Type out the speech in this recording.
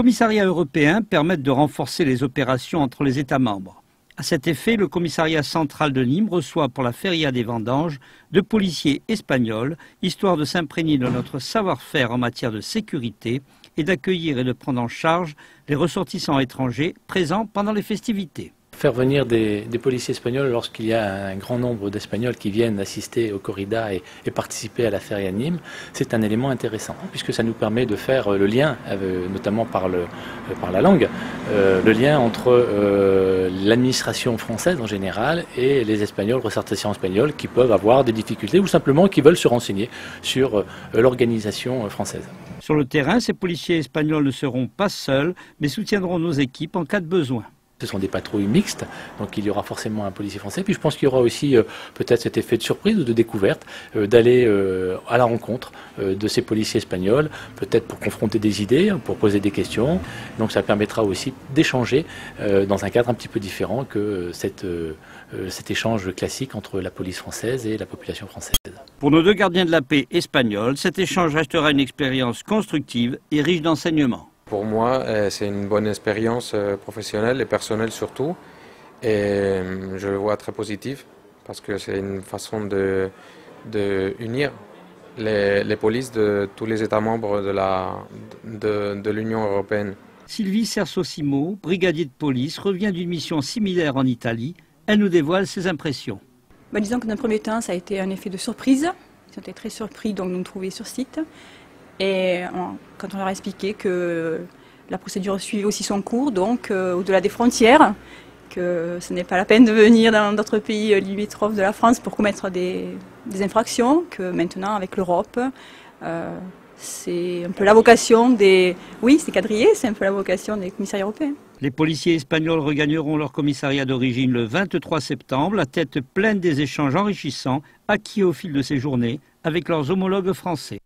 commissariats européens permettent de renforcer les opérations entre les États membres. À cet effet, le commissariat central de Nîmes reçoit pour la Feria des Vendanges de policiers espagnols, histoire de s'imprégner de notre savoir-faire en matière de sécurité et d'accueillir et de prendre en charge les ressortissants étrangers présents pendant les festivités. Faire venir des policiers espagnols lorsqu'il y a un grand nombre d'Espagnols qui viennent assister au corrida et participer à la Feria de Nîmes, c'est un élément intéressant puisque ça nous permet de faire le lien, notamment par la langue, le lien entre l'administration française en général et les Espagnols, ressortissants espagnols qui peuvent avoir des difficultés ou simplement qui veulent se renseigner sur l'organisation française. Sur le terrain, ces policiers espagnols ne seront pas seuls, mais soutiendront nos équipes en cas de besoin. Ce sont des patrouilles mixtes, donc il y aura forcément un policier français. Puis je pense qu'il y aura aussi peut-être cet effet de surprise ou de découverte, d'aller à la rencontre de ces policiers espagnols, peut-être pour confronter des idées, pour poser des questions. Donc ça permettra aussi d'échanger dans un cadre un petit peu différent que cet échange classique entre la police française et la population française. Pour nos deux gardiens de la paix espagnols, cet échange restera une expérience constructive et riche d'enseignements. Pour moi, c'est une bonne expérience professionnelle et personnelle surtout. Et je le vois très positif parce que c'est une façon de unir les polices de tous les États membres de l'Union européenne. Sylvie Cersosimo, brigadier de police, revient d'une mission similaire en Italie. Elle nous dévoile ses impressions. Disons que dans un premier temps, ça a été un effet de surprise. Ils ont été très surpris donc, de nous trouver sur site. Et quand on leur a expliqué que la procédure suivait aussi son cours, donc au-delà des frontières, que ce n'est pas la peine de venir dans d'autres pays limitrophes de la France pour commettre des infractions, que maintenant avec l'Europe, c'est un peu la vocation des... Oui, c'est quadrillé, c'est un peu la vocation des commissariats européens. Les policiers espagnols regagneront leur commissariat d'origine le 23 septembre, la tête pleine des échanges enrichissants acquis au fil de ces journées avec leurs homologues français.